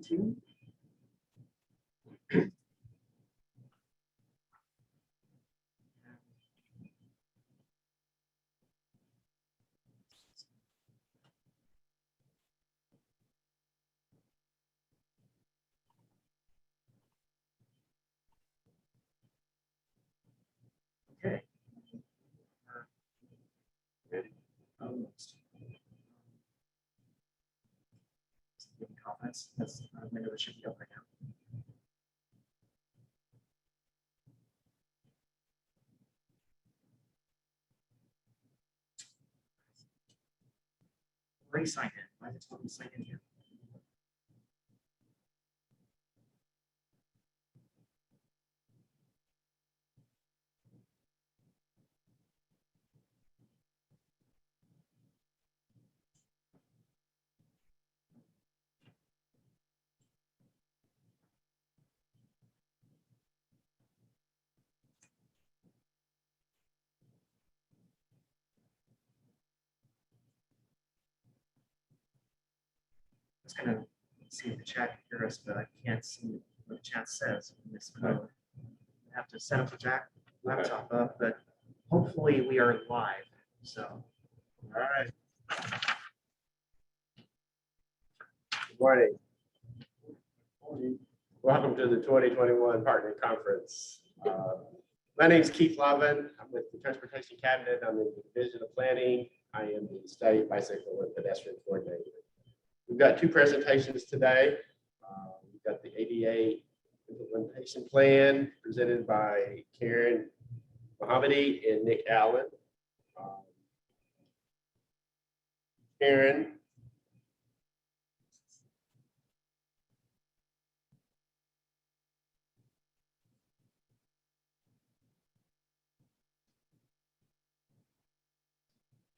Two. Okay. Ready? Almost. Give me confidence. That's window that should be up right now. Already signed in. Why is it telling me to sign in here? I was gonna see if the chat can hear us, but I can't see what the chat says in this mode. I have to set up the laptop up, but hopefully we are live. So, All right. Good morning. Welcome to the 2021 Partner Conference. My name is Keith Lavin. I'm with the Transportation Cabinet. I'm in the Division of Planning. I am the Study Bicycle and Pedestrian Coordinator. We've got two presentations today. We've got the ADA implementation plan presented by Karen Mohammadi and Nick Allen. Karen.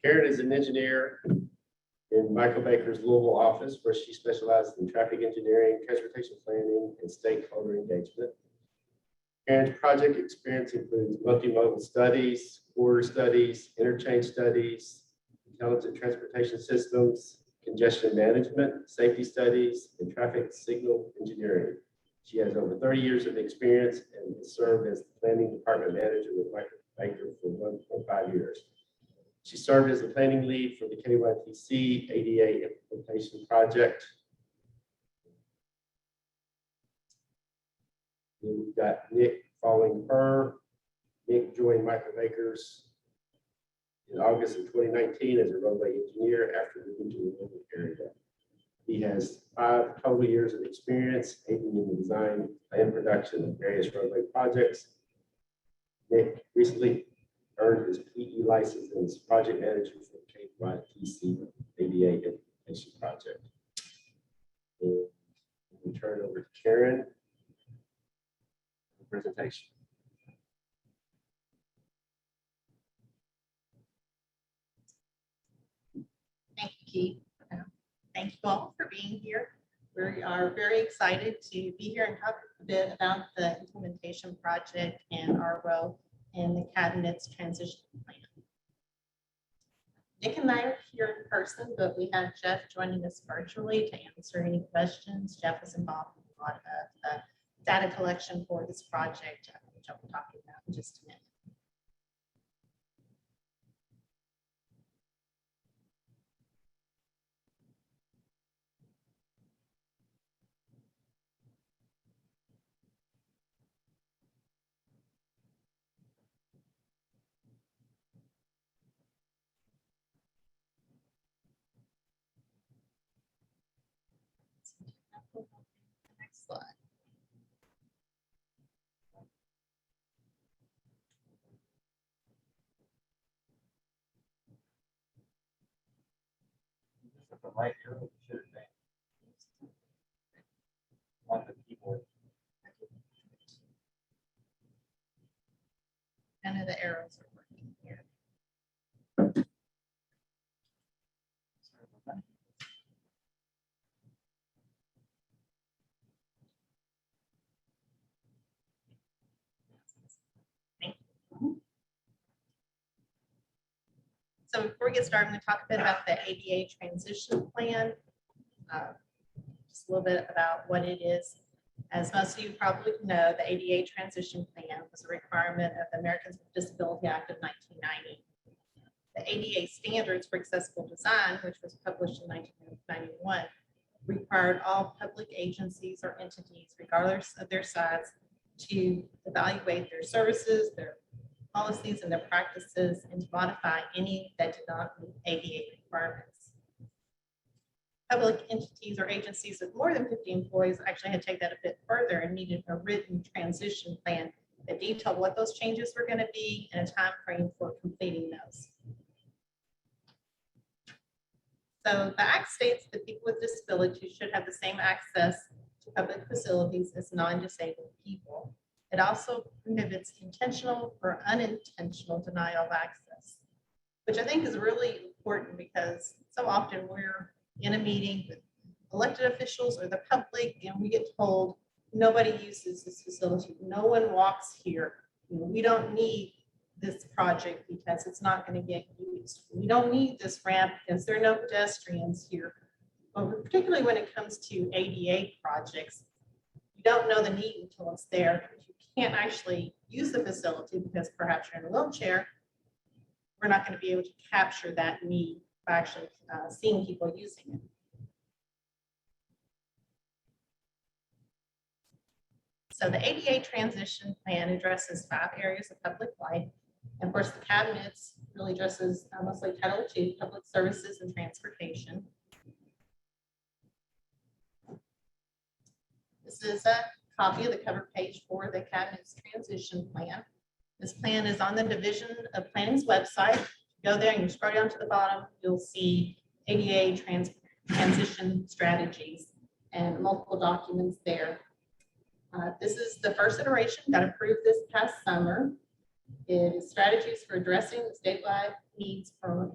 Karen is an engineer in Michael Baker's Louisville office, where she specializes in traffic engineering, transportation planning, and stakeholder engagement. Karen's project experience includes multimodal studies, border studies, interchange studies, intelligent transportation systems, congestion management, safety studies, and traffic signal engineering. She has over 30 years of experience and has served as the planning department manager with Michael Baker for 1.5 years. She served as the planning lead for the KYTC ADA implementation project. And we've got Nick following her. Nick joined Michael Baker's in August of 2019 as a roadway engineer after moving to the Louisville area. He has 5 total years of experience aiding in the design and production of various roadway projects. Nick recently earned his PE license as project manager for the KYTC ADA implementation project. And we turn over to Karen for the presentation. Thank you, Keith. Thank you all for being here. We are very excited to be here and talk a bit about the implementation project and our role in the Cabinet's transition plan. Nick and I are here in person, but we have Jeff joining us virtually to answer any questions. Jeff is involved in a lot of the data collection for this project, which I'll be talking about in just a minute. Next slide. The right arrow should advance. On the keyboard. None of the arrows are working here. Sorry about that. So before we get started, I'm going to talk a bit about the ADA transition plan. just a little bit about what it is. As most of you probably know, the ADA Transition Plan was a requirement of the Americans with Disability Act of 1990. The ADA Standards for Accessible Design, which was published in 1991, required all public agencies or entities, regardless of their size, to evaluate their services, their policies, and their practices, and to modify any that did not meet ADA requirements. Public entities or agencies with more than 50 employees actually had to take that a bit further and needed a written transition plan that detailed what those changes were going to be and a time frame for completing those. So the Act states that people with disabilities should have the same access to public facilities as non-disabled people. It also prohibits intentional or unintentional denial of access, which I think is really important because so often we're in a meeting with elected officials or the public and we get told nobody uses this facility, no one walks here, we don't need this project because it's not going to get used. We don't need this ramp because there are no pedestrians here. But particularly when it comes to ADA projects, you don't know the need until it's there. If you can't actually use the facility because perhaps you're in a wheelchair, we're not going to be able to capture that need by actually seeing people using it. So the ADA Transition Plan addresses 5 areas of public life. And of course, the cabinets really addresses mostly Title II, public services and transportation. This is a copy of the cover page for the cabinet's transition plan. This plan is on the Division of Planning's website. Go there and you scroll down to the bottom, you'll see ADA transition strategies and multiple documents there. This is the first iteration, got approved this past summer. It is strategies for addressing the statewide needs for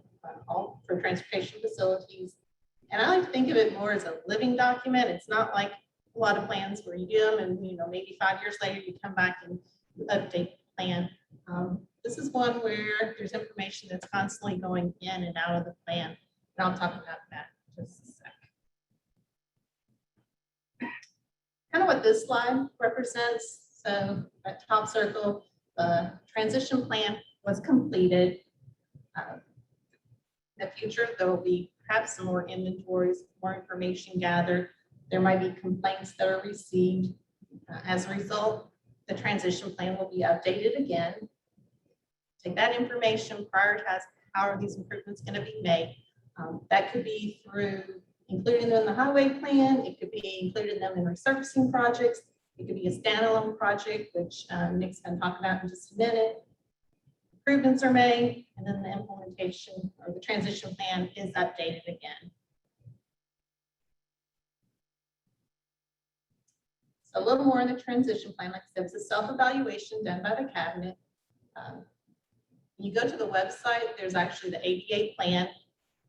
transportation facilities. And I like to think of it more as a living document. It's not like a lot of plans where you do them and maybe 5 years later you come back and update the plan. This is one where there's information that's constantly going in and out of the plan. And I'll talk about that in just a sec. Kind of what this slide represents. So that top circle, the transition plan was completed. In the future, there will be perhaps some more inventories, more information gathered. There might be complaints that are received. As a result, the transition plan will be updated again. Take that information, prioritize how are these improvements going to be made. That could be through including them in the highway plan. It could be including them in resurfacing projects. It could be a standalone project, which Nick's going to talk about in just a minute. Improvements are made, and then the implementation or the transition plan is updated again. So a little more in the transition plan. Like I said, it's a self-evaluation done by the cabinet. You go to the website, there's actually the ADA plan.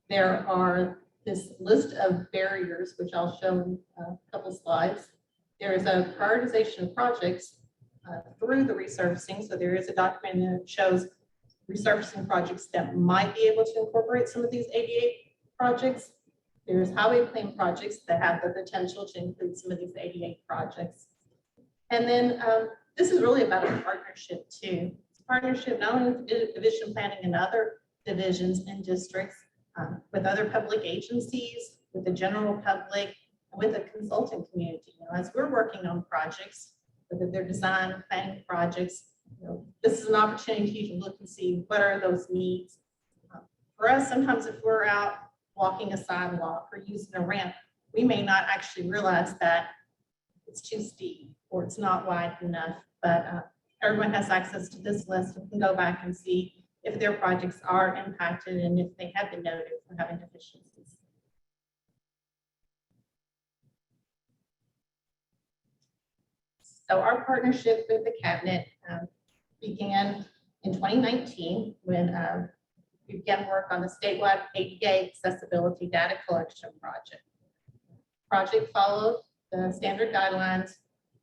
There are this list of barriers, which I'll show in a couple slides. There is a prioritization of projects through the resurfacing. So there is a document that shows resurfacing projects that might be able to incorporate some of these ADA projects. There's highway plan projects that have the potential to include some of these ADA projects. And then this is really about a partnership too. It's a partnership not only with division planning and other divisions and districts, with other public agencies, with the general public, with the consulting community. As we're working on projects, whether they're design or planning projects, this is an opportunity to look and see what are those needs. For us, sometimes if we're out walking a sidewalk or using a ramp, we may not actually realize that it's too steep or it's not wide enough, but everyone has access to this list and can go back and see if their projects are impacted and if they have been noted for having deficiencies. So our partnership with the cabinet began in 2019 when we began work on the statewide ADA accessibility data collection project. Project followed the standard guidelines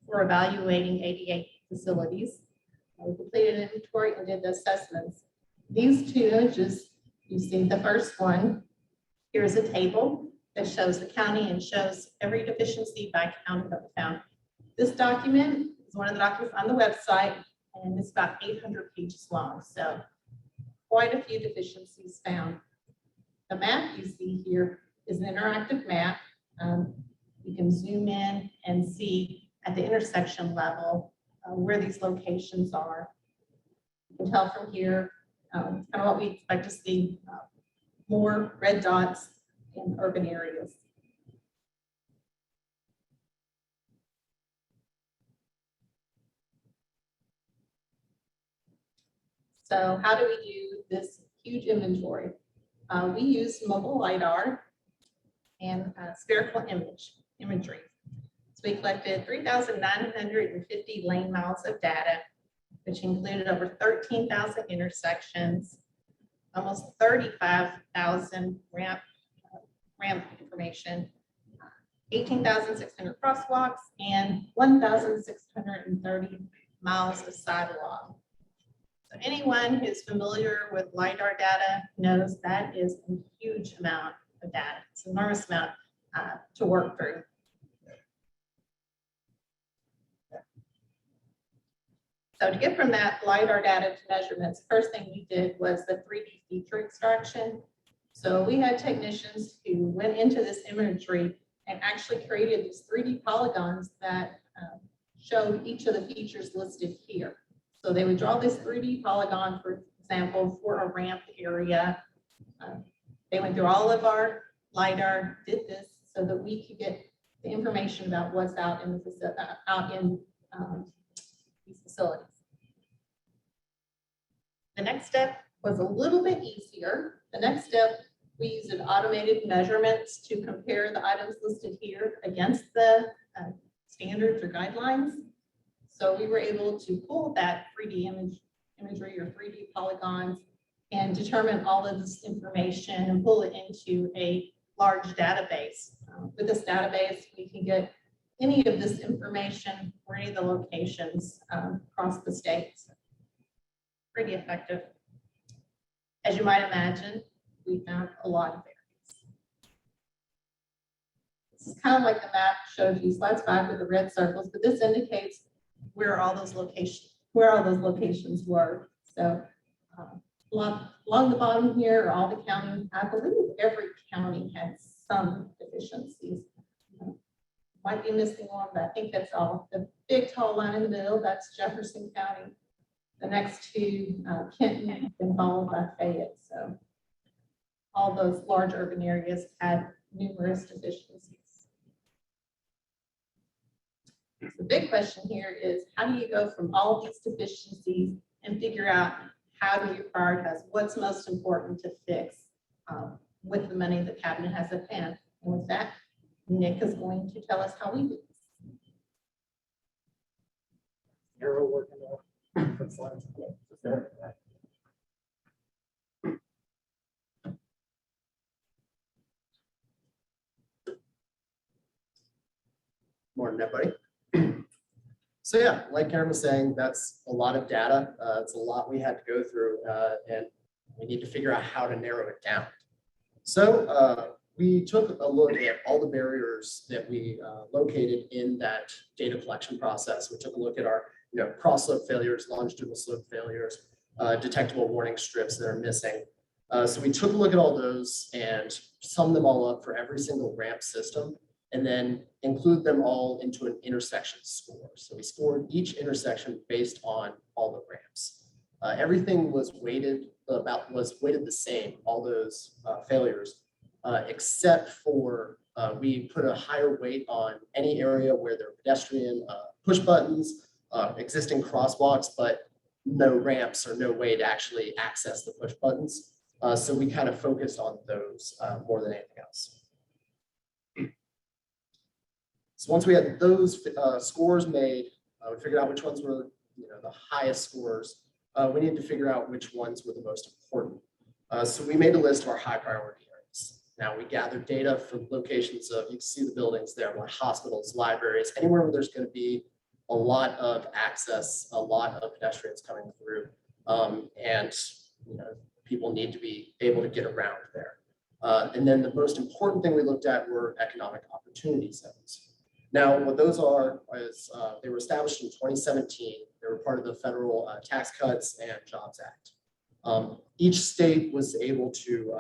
for evaluating ADA facilities. We completed an inventory and did the assessments. These 2 images, you see the first one, here's a table that shows the county and shows every deficiency by county that we found. This document is one of the documents on the website, and it's about 800 pages long. So quite a few deficiencies found. The map you see here is an interactive map. You can zoom in and see at the intersection level where these locations are. You can tell from here kind of what we expect to see, more red dots in urban areas. So how do we do this huge inventory? We use mobile LiDAR and spherical imagery. So we collected 3,950 lane miles of data, which included over 13,000 intersections, almost 35,000 ramp information, 18,600 crosswalks, and 1,630 miles of sidewalk. So anyone who's familiar with LiDAR data knows that is a huge amount of data. It's an enormous amount to work through. So to get from that LiDAR data to measurements, first thing we did was the 3D feature extraction. So we had technicians who went into this imagery and actually created these 3D polygons that showed each of the features listed here. So they would draw this 3D polygon, for example, for a ramp area. They went through all of our LiDAR, did this so that we could get the information about what's out in these facilities. The next step was a little bit easier. The next step, we used automated measurements to compare the items listed here against the standards or guidelines. So we were able to pull that 3D imagery or 3D polygons and determine all of this information and pull it into a large database. With this database, we can get any of this information for any of the locations across the states. Pretty effective. As you might imagine, we found a lot of areas. This is kind of like the map showed you, slides 5 with the red circles, but this indicates where all those locations were. So along the bottom here are all the counties. I believe every county had some deficiencies. Might be missing one, but I think that's all. The big tall line in the middle, that's Jefferson County. The next two, Kenton, and followed by Fayette. So all those large urban areas had numerous deficiencies. So the big question here is, how do you go from all these deficiencies and figure out how do you prioritize what's most important to fix with the money the cabinet has at hand? And with that, Nick is going to tell us how we do this. Arrow working on the slides. Morning, everybody. So yeah, like Karen was saying, that's a lot of data. It's a lot we had to go through, and we need to figure out how to narrow it down. So we took a look at all the barriers that we located in that data collection process. We took a look at our cross slope failures, longitudinal slope failures, detectable warning strips that are missing. So we took a look at all those and summed them all up for every single ramp system, and then include them all into an intersection score. So we scored each intersection based on all the ramps. Everything was weighted the same, all those failures, except for we put a higher weight on any area where there are pedestrian push buttons, existing crosswalks, but no ramps or no way to actually access the push buttons. So we kind of focused on those more than anything else. So once we had those scores made, we figured out which ones were the highest scores. We needed to figure out which ones were the most important. So we made a list of our high priority areas. Now we gathered data from locations of, you can see the buildings there, like hospitals, libraries, anywhere where there's going to be a lot of access, a lot of pedestrians coming through, and people need to be able to get around there. And then the most important thing we looked at were economic opportunity zones. Now, what those are is they were established in 2017. They were part of the federal Tax Cuts and Jobs Act. Each state was able to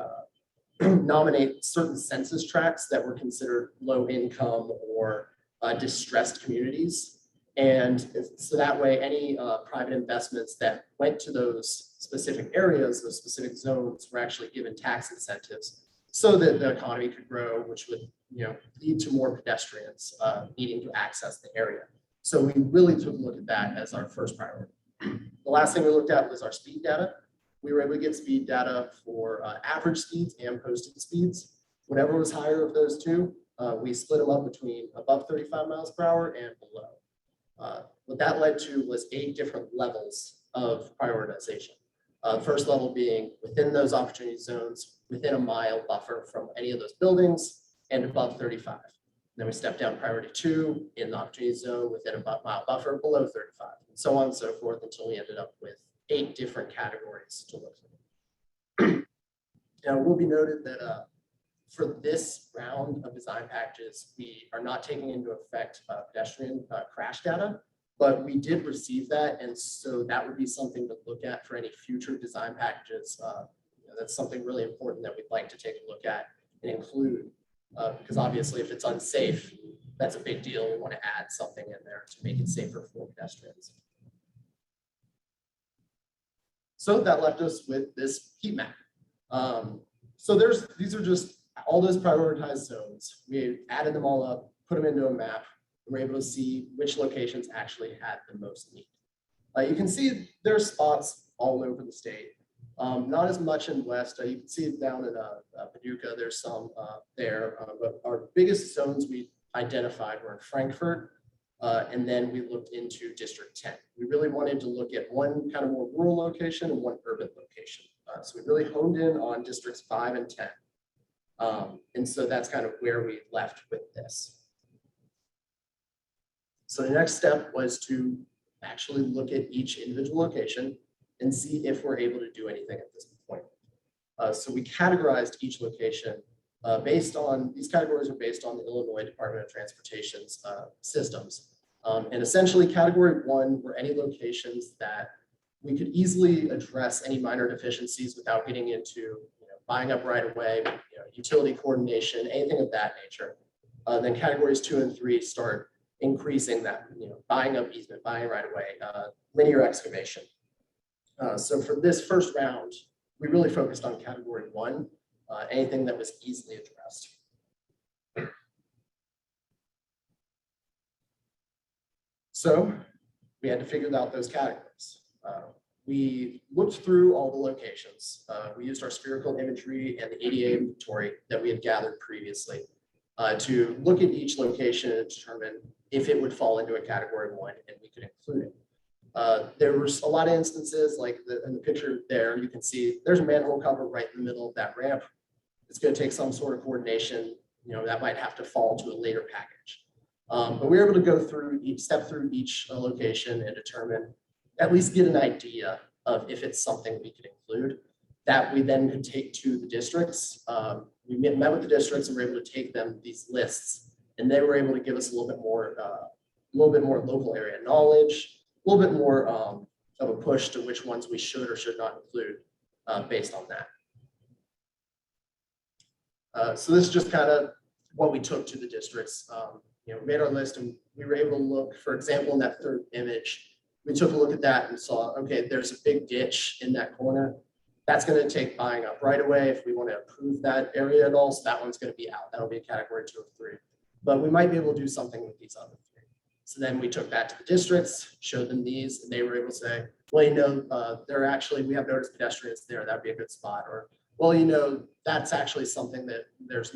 nominate certain census tracts that were considered low income or distressed communities. And so that way, any private investments that went to those specific areas, those specific zones, were actually given tax incentives so that the economy could grow, which would lead to more pedestrians needing to access the area. So we really took a look at that as our first priority. The last thing we looked at was our speed data. We were able to get speed data for average speeds and posted speeds. Whatever was higher of those two, we split them up between above 35 miles per hour and below. What that led to was 8 different levels of prioritization. First level being within those opportunity zones, within a mile buffer from any of those buildings, and above 35. Then we stepped down priority 2 in the opportunity zone within a mile buffer below 35, and so on and so forth until we ended up with 8 different categories to look at. Now, it will be noted that for this round of design packages, we are not taking into effect pedestrian crash data, but we did receive that. And so that would be something to look at for any future design packages. That's something really important that we'd like to take a look at and include, because obviously if it's unsafe, that's a big deal. We want to add something in there to make it safer for pedestrians. So that left us with this heat map. So these are just all those prioritized zones. We added them all up, put them into a map, and we're able to see which locations actually had the most need. You can see there are spots all over the state. Not as much in West. You can see it down in Paducah. There's some there, but our biggest zones we identified were in Frankfurt, and then we looked into District 10. We really wanted to look at one kind of more rural location and one urban location. So we really honed in on Districts 5 and 10. And so that's kind of where we left with this. So the next step was to actually look at each individual location and see if we're able to do anything at this point. So we categorized each location based on, these categories are based on the Illinois Department of Transportation's systems. And essentially category 1 were any locations that we could easily address any minor deficiencies without getting into buying up right away, utility coordination, anything of that nature. Then categories 2 and 3 start increasing that, buying up easement, buying right away, linear excavation. So for this first round, we really focused on category 1, anything that was easily addressed. So we had to figure out those categories. We looked through all the locations. We used our spherical imagery and the ADA inventory that we had gathered previously to look at each location and determine if it would fall into a category 1 and we could include it. There was a lot of instances like in the picture there, you can see there's a manhole cover right in the middle of that ramp. It's going to take some sort of coordination, that might have to fall to a later package. But we were able to go through step through each location and determine, at least get an idea of if it's something we could include that we then could take to the districts. We met with the districts and were able to take them these lists, and they were able to give us a little bit more local area knowledge, a little bit more of a push to which ones we should or should not include based on that. So this is just kind of what we took to the districts. We made our list and we were able to look, for example, in that third image, we took a look at that and saw, okay, there's a big ditch in that corner. That's going to take buying up right away if we want to improve that area at all. So that one's going to be out. That'll be a category 2 or 3. But we might be able to do something with these other 3. So then we took that to the districts, showed them these, and they were able to say, well, we have noticed pedestrians there. That'd be a good spot. Or, well, that's actually something that there's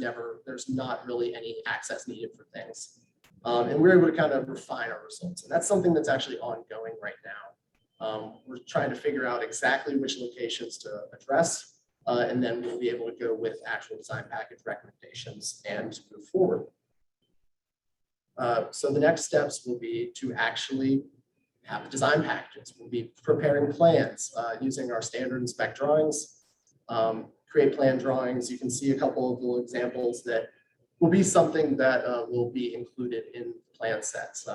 not really any access needed for things. And we're able to kind of refine our results. And that's something that's actually ongoing right now. We're trying to figure out exactly which locations to address, and then we'll be able to go with actual design package recommendations and move forward. So the next steps will be to actually have design packages. We'll be preparing plans using our standard and spec drawings, create plan drawings. You can see a couple of little examples that will be something that will be included in plan sets,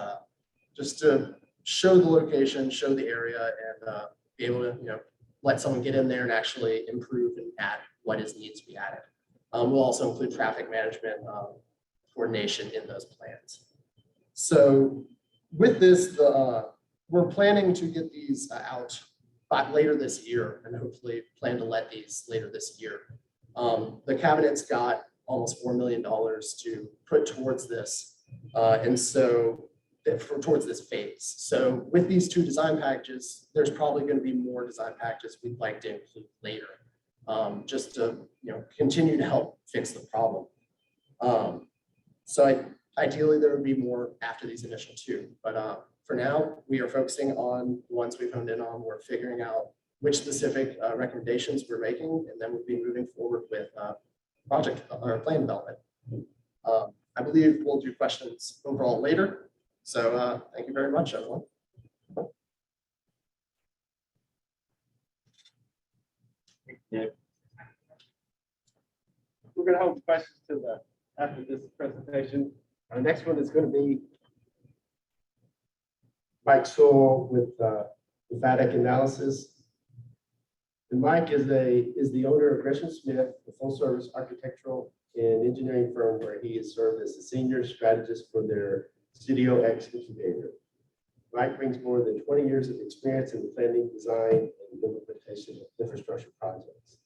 just to show the location, show the area, and be able to, let someone get in there and actually improve and add what needs to be added. We'll also include traffic management coordination in those plans. So with this, we're planning to get these out by later this year, and hopefully plan to let these later this year. The cabinet's got almost $4 million to put towards this, and so towards this phase. So with these two design packages, there's probably going to be more design packages we'd like to include later, just to continue to help fix the problem. So ideally there would be more after these initial two, but for now we are focusing on the ones we've honed in on. We're figuring out which specific recommendations we're making, and then we'll be moving forward with project or plan development. I believe we'll do questions overall later. So thank you very much, everyone. We're going to hold questions to after this presentation. Our next one is going to be Mike Sewell with Empathic analysis. And Mike is the owner of Gresham Smith, a full-service architectural and engineering firm where he has served as a senior strategist for their Studio X incubator. Mike brings more than 20 years of experience in the planning, design, and implementation of infrastructure projects.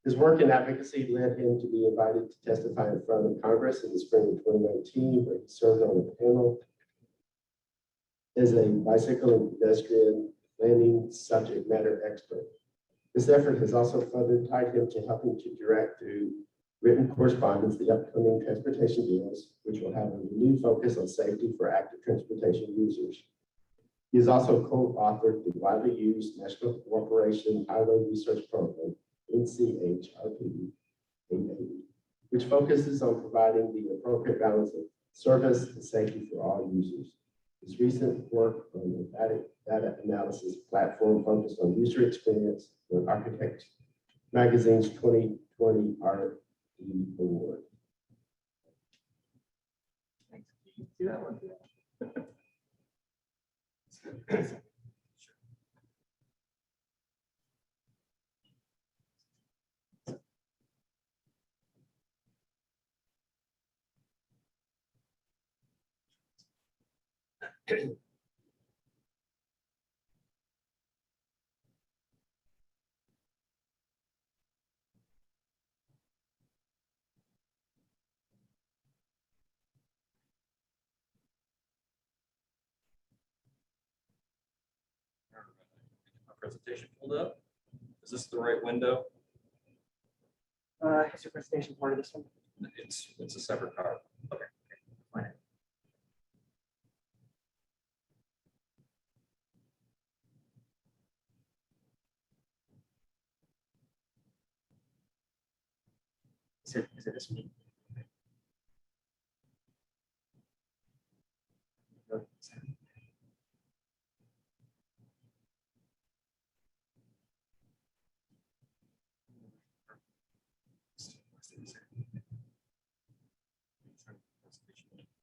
His work in advocacy led him to be invited to testify in front of Congress in the spring of 2019, where he served on a panel as a bicycle and pedestrian planning subject matter expert. This effort has also further tied him to helping to direct through written correspondence the upcoming transportation bills, which will have a renewed focus on safety for active transportation users. He has also co-authored the widely used National Cooperation Highway Research Program, NCHRP 880, which focuses on providing the appropriate balance of service and safety for all users. His recent work on the Empathic data analysis platform focused on user experience with Architect Magazine's 2020 RE Award. See that one? My presentation pulled up. Is this the right window? Is your presentation part of this one? It's a separate card. Okay. Fine. Is it this meeting?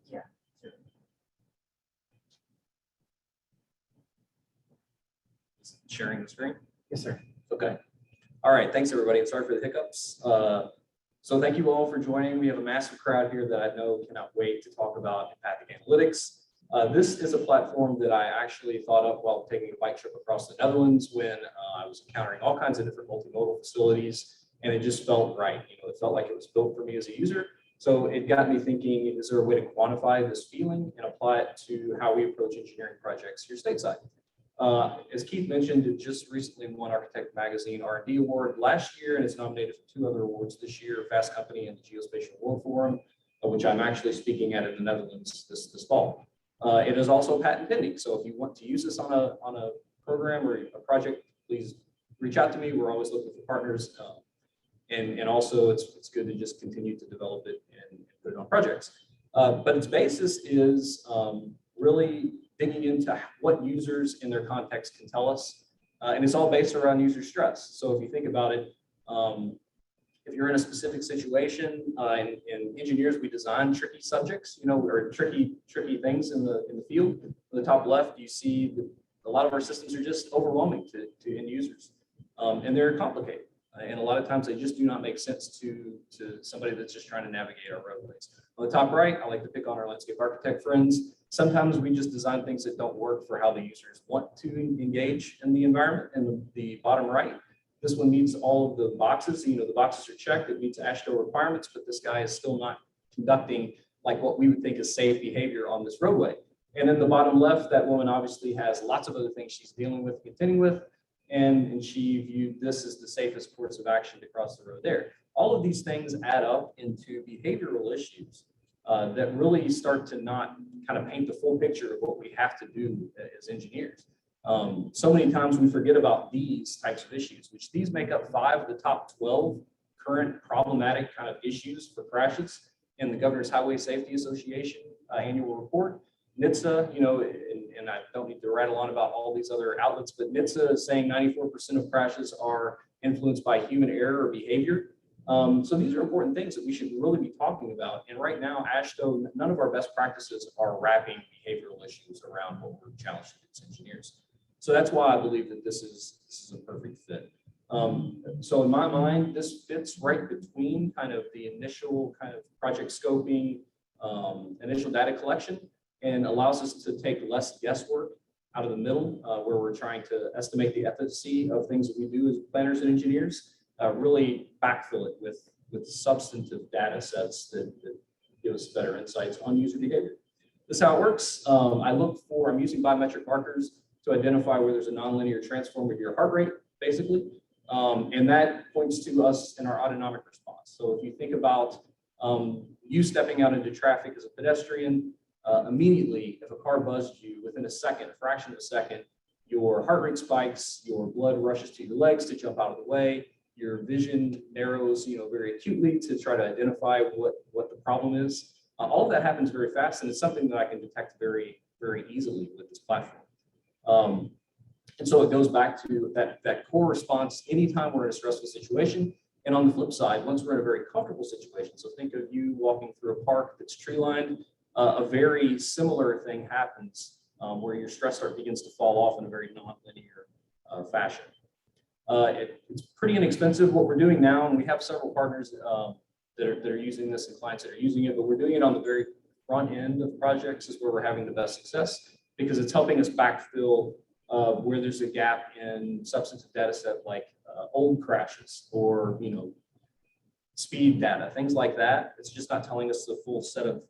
Yeah. Sharing the screen. Yes, sir. Okay. All right. Thanks, everybody. Sorry for the hiccups. So thank you all for joining. We have a massive crowd here that I know cannot wait to talk about empathic analytics. This is a platform that I actually thought of while taking a bike trip across the Netherlands when I was encountering all kinds of different multimodal facilities, and it just felt right. It felt like it was built for me as a user. So it got me thinking, is there a way to quantify this feeling and apply it to how we approach engineering projects here stateside? As Keith mentioned, it just recently won Architect Magazine R&D Award last year, and it's nominated for 2 other awards this year, Fast Company and the Geospatial World Forum, which I'm actually speaking at in the Netherlands this fall. It is also patent pending, so if you want to use this on a program or a project, please reach out to me. We're always looking for partners, and also it's good to just continue to develop it and put it on projects. But its basis is really digging into what users in their context can tell us. And it's all based around user stress. So if you think about it, if you're in a specific situation, in engineers, we design tricky subjects, or tricky things in the field. On the top left, you see a lot of our systems are just overwhelming to end users, and they're complicated. And a lot of times they just do not make sense to somebody that's just trying to navigate our roadways. On the top right, I like to pick on our landscape architect friends. Sometimes we just design things that don't work for how the users want to engage in the environment. And the bottom right, this one meets all of the boxes. The boxes are checked. It meets AASHTO requirements, but this guy is still not conducting like what we would think is safe behavior on this roadway. And in the bottom left, that woman obviously has lots of other things she's dealing with, contending with, and she viewed this as the safest course of action to cross the road there. All of these things add up into behavioral issues that really start to not kind of paint the full picture of what we have to do as engineers. So many times we forget about these types of issues, which these make up 5 of the top 12 current problematic kind of issues for crashes in the Governor's Highway Safety Association annual report. NHTSA, and I don't need to rattle on about all these other outlets, but NHTSA is saying 94% of crashes are influenced by human error or behavior. So these are important things that we should really be talking about. And right now, AASHTO, none of our best practices are wrapping behavioral issues around what we're challenged as engineers. So that's why I believe that this is a perfect fit. So in my mind, this fits right between kind of the initial kind of project scoping, initial data collection, and allows us to take less guesswork out of the middle, where we're trying to estimate the efficacy of things that we do as planners and engineers, really backfill it with substantive data sets that give us better insights on user behavior. This is how it works. I'm using biometric markers to identify where there's a nonlinear transform of your heart rate, basically. And that points to us in our autonomic response. So if you think about you stepping out into traffic as a pedestrian, immediately, if a car buzzed you within a fraction of a second, your heart rate spikes, your blood rushes to your legs to jump out of the way, your vision narrows, very acutely to try to identify what the problem is. All of that happens very fast, and it's something that I can detect very, very easily with this platform. And so it goes back to that core response anytime we're in a stressful situation. And on the flip side, once we're in a very comfortable situation, so think of you walking through a park that's tree lined, a very similar thing happens where your stress begins to fall off in a very non-linear fashion. It's pretty inexpensive what we're doing now, and we have several partners that are using this and clients that are using it, but we're doing it on the very front end of projects is where we're having the best success because it's helping us backfill where there's a gap in substantive data set like old crashes or speed data, things like that. It's just not telling us the full set of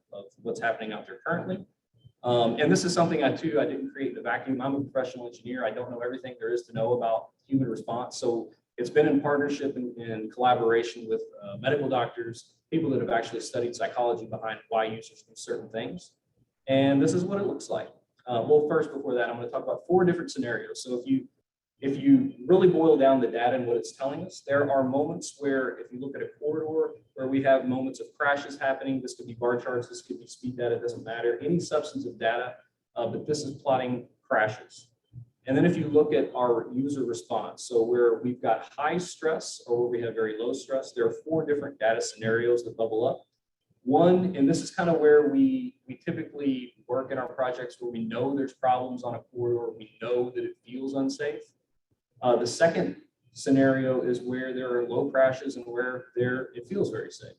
what's happening out there currently. And this is something I didn't create in a vacuum. I'm a professional engineer. I don't know everything there is to know about human response. So it's been in partnership and collaboration with medical doctors, people that have actually studied psychology behind why users do certain things. And this is what it looks like. Well, first, before that, I'm going to talk about 4 different scenarios. So if you really boil down the data and what it's telling us, there are moments where, if you look at a corridor where we have moments of crashes happening, this could be bar charts, this could be speed data, it doesn't matter, any substantive data, but this is plotting crashes. And then if you look at our user response, so where we've got high stress or where we have very low stress, there are 4 different data scenarios that bubble up. One, and this is kind of where we typically work in our projects where we know there's problems on a corridor, we know that it feels unsafe. The second scenario is where there are low crashes and where it feels very safe.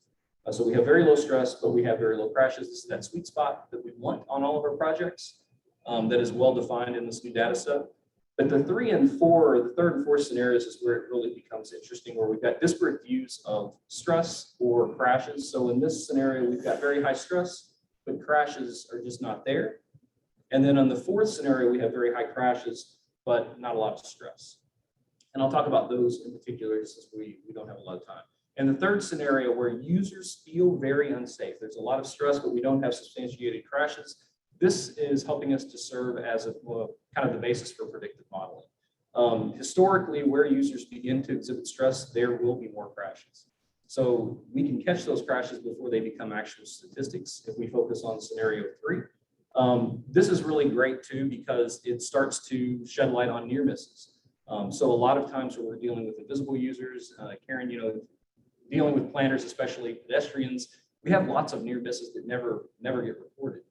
So we have very low stress, but we have very low crashes. This is that sweet spot that we want on all of our projects that is well defined in this new data set. But the 3 and 4, the third and fourth scenarios is where it really becomes interesting, where we've got disparate views of stress or crashes. So in this scenario, we've got very high stress, but crashes are just not there. And then on the 4th scenario, we have very high crashes, but not a lot of stress. And I'll talk about those in particular since we don't have a lot of time. And the 3rd scenario where users feel very unsafe, there's a lot of stress, but we don't have substantiated crashes. This is helping us to serve as kind of the basis for predictive modeling. Historically, where users begin to exhibit stress, there will be more crashes. So we can catch those crashes before they become actual statistics if we focus on scenario 3. This is really great too because it starts to shed light on near misses. So a lot of times when we're dealing with invisible users, Karen, dealing with planners, especially pedestrians, we have lots of near misses that never get reported.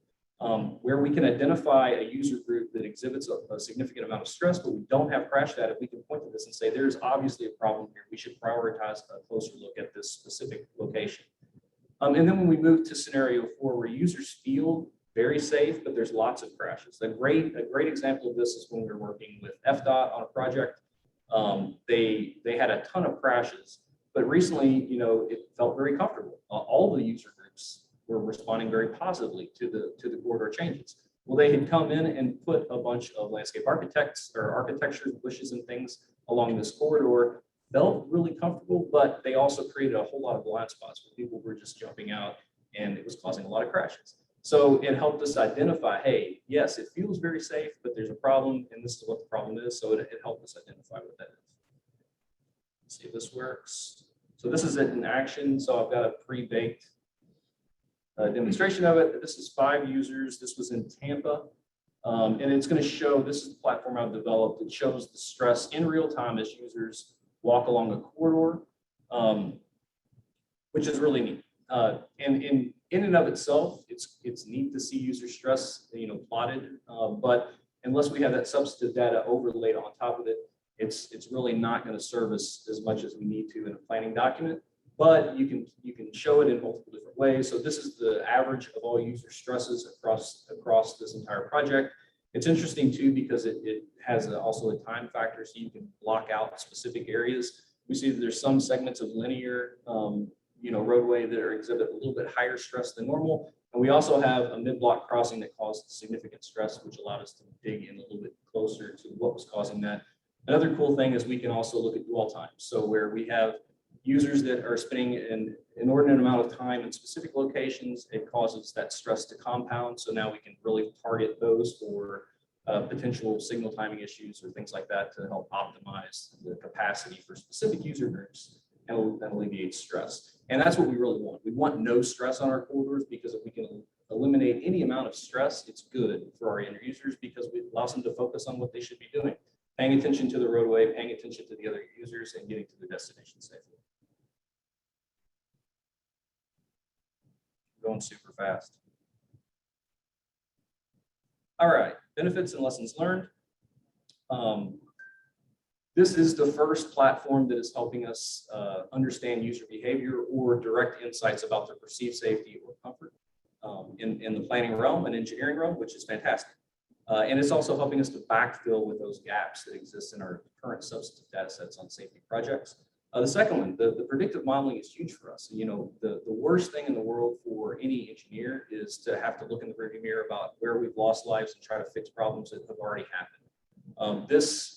Where we can identify a user group that exhibits a significant amount of stress, but we don't have crash data, we can point to this and say, there's obviously a problem here. We should prioritize a closer look at this specific location. And then when we move to scenario 4, where users feel very safe, but there's lots of crashes. A great example of this is when we were working with FDOT on a project. They had a ton of crashes, but recently, it felt very comfortable. All the user groups were responding very positively to the corridor changes. Well, they had come in and put a bunch of landscape architecture, bushes and things along this corridor. Felt really comfortable, but they also created a whole lot of blind spots where people were just jumping out, and it was causing a lot of crashes. So it helped us identify, hey, yes, it feels very safe, but there's a problem, and this is what the problem is. So it helped us identify what that is. Let's see if this works. So this is it in action. So I've got a pre-baked demonstration of it. This is 5 users. This was in Tampa. And it's going to show, this is the platform I've developed. It shows the stress in real time as users walk along a corridor, which is really neat. And in and of itself, it's neat to see user stress, plotted. But unless we have that substantive data overlaid on top of it, it's really not going to serve us as much as we need to in a planning document. But you can show it in multiple different ways. So this is the average of all user stresses across this entire project. It's interesting too, because it has also a time factor, so you can block out specific areas. We see that there's some segments of linear, roadway that exhibit a little bit higher stress than normal. And we also have a mid-block crossing that caused significant stress, which allowed us to dig in a little bit closer to what was causing that. Another cool thing is we can also look at dwell times. So where we have users that are spending an inordinate amount of time in specific locations, it causes that stress to compound. So now we can really target those for potential signal timing issues or things like that to help optimize the capacity for specific user groups and alleviate stress. And that's what we really want. We want no stress on our corridors, because if we can eliminate any amount of stress, it's good for our end users, because it allows them to focus on what they should be doing, paying attention to the roadway, paying attention to the other users, and getting to their destination safely. Going super fast. All right, benefits and lessons learned. This is the first platform that is helping us understand user behavior or direct insights about their perceived safety or comfort in the planning realm and engineering realm, which is fantastic. And it's also helping us to backfill with those gaps that exist in our current substantive data sets on safety projects. The second one, the predictive modeling is huge for us. The worst thing in the world for any engineer is to have to look in the rearview mirror about where we've lost lives and try to fix problems that have already happened.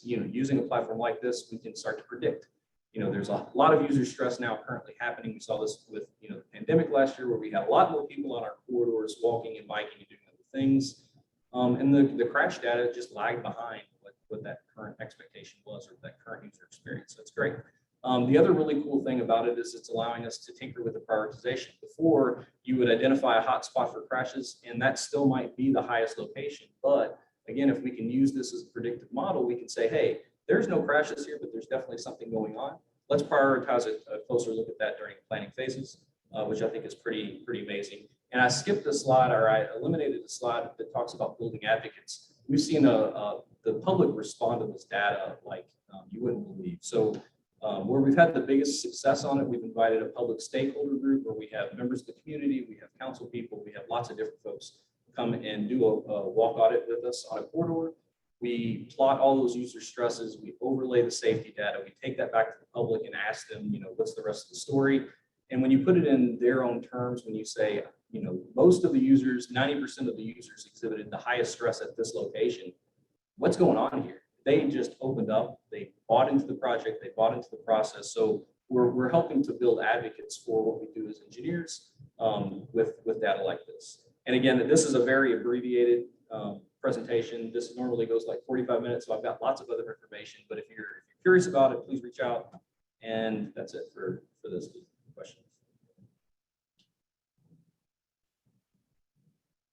Using a platform like this, we can start to predict. There's a lot of user stress now currently happening. We saw this with the pandemic last year, where we had a lot more people on our corridors walking and biking and doing other things. And the crash data just lagged behind what that current expectation was, or that current user experience. So it's great. The other really cool thing about it is it's allowing us to tinker with the prioritization. Before, you would identify a hot spot for crashes, and that still might be the highest location. But again, if we can use this as a predictive model, we can say, hey, there's no crashes here, but there's definitely something going on. Let's prioritize a closer look at that during planning phases, which I think is pretty amazing. And I skipped a slide, or I eliminated a slide that talks about building advocates. We've seen the public respond to this data like you wouldn't believe. So where we've had the biggest success on it, we've invited a public stakeholder group where we have members of the community, we have council people, we have lots of different folks come and do a walk audit with us on a corridor. We plot all those user stresses, we overlay the safety data, we take that back to the public and ask them, what's the rest of the story? And when you put it in their own terms, when you say, most of the users, 90% of the users exhibited the highest stress at this location, what's going on here? They just opened up, they bought into the project, they bought into the process. So we're helping to build advocates for what we do as engineers with data like this. And again, this is a very abbreviated presentation. This normally goes like 45 minutes, so I've got lots of other information, but if you're curious about it, please reach out. And that's it for this question.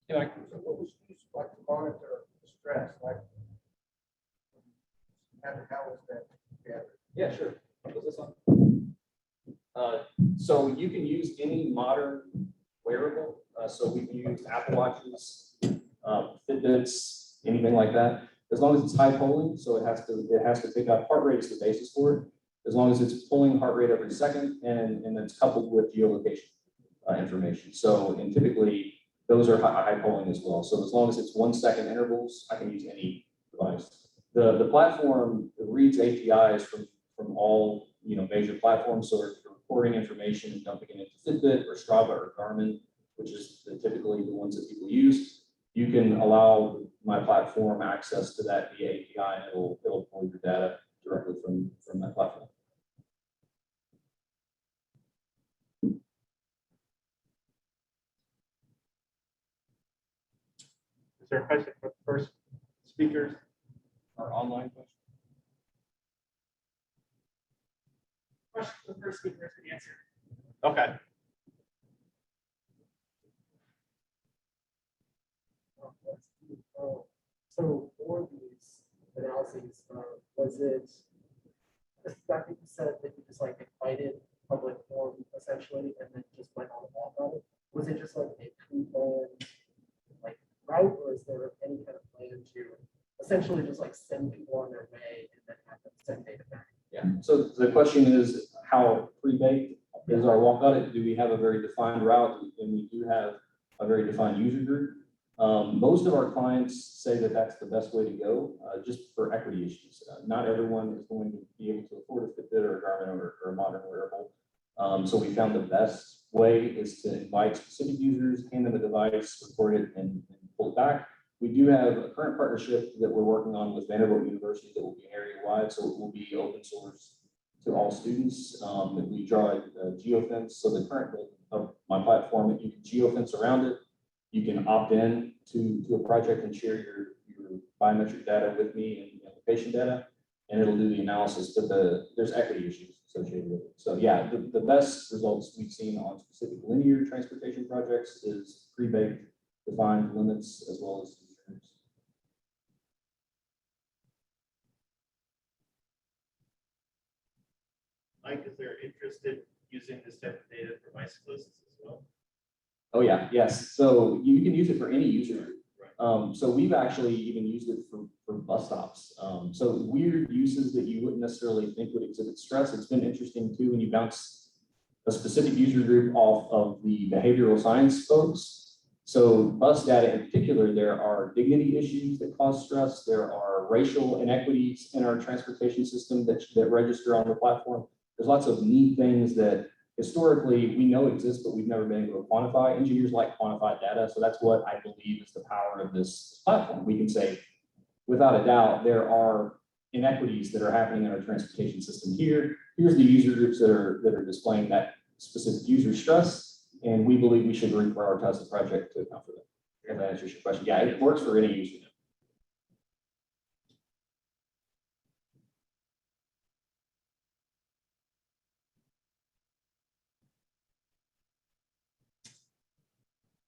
Yeah, So what was used like to monitor the stress, like how was that gathered? yeah, sure. Was this on? So you can use any modern wearable. So we can use Apple Watches, Fitbits, anything like that. As long as it's high polling, so it has to pick up heart rate is the basis for it. As long as it's pulling heart rate every second and it's coupled with geolocation information. So and typically those are high polling as well. So as long as it's 1 second intervals, I can use any device. The platform reads APIs from all major platforms. So if you're recording information and dumping it into Fitbit or Strava or Garmin, which is typically the ones that people use, you can allow my platform access to that via API, and it'll pull your data directly from that platform. Is there a question for the first speakers? Our online question. Question for the first speaker is an answer. Okay. So for these analyses, was it, I think you said that you just like invited public forum essentially, and then just went on about it? Was it just like a pre-planned like route, or is there any kind of plan to essentially just like send people on their way and then have them send data back? Yeah. So the question is, how pre-baked is our walk audit? Do we have a very defined route? And we do have a very defined user group. Most of our clients say that that's the best way to go, just for equity issues. Not everyone is going to be able to afford a Fitbit or a Garmin or a modern wearable. So we found the best way is to invite specific users, hand them a device, record it, and pull it back. We do have a current partnership that we're working on with Vanderbilt University that will be area-wide, so it will be open source to all students. That we draw a geofence. So the current of my platform, you can geofence around it. You can opt in to a project and share your biometric data with me and location data, and it'll do the analysis. But there's equity issues associated with it. So yeah, the best results we've seen on specific linear transportation projects is pre-baked, defined limits, as well as user groups. Mike, is there interest in using this type of data for bicyclists as well? Oh yeah, yes. So you can use it for any user group. So we've actually even used it for bus stops. So weird uses that you wouldn't necessarily think would exhibit stress. It's been interesting too when you bounce a specific user group off of the behavioral science folks. So bus data in particular, there are dignity issues that cause stress. There are racial inequities in our transportation system that register on the platform. There's lots of neat things that historically we know exist, but we've never been able to quantify. Engineers like quantified data. So that's what I believe is the power of this platform. We can say, without a doubt, there are inequities that are happening in our transportation system here. Here's the user groups that are displaying that specific user stress. And we believe we should reprioritize the project to account for that. If that answers your question. Yeah, it works for any user.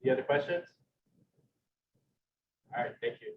Any other questions? All right, thank you.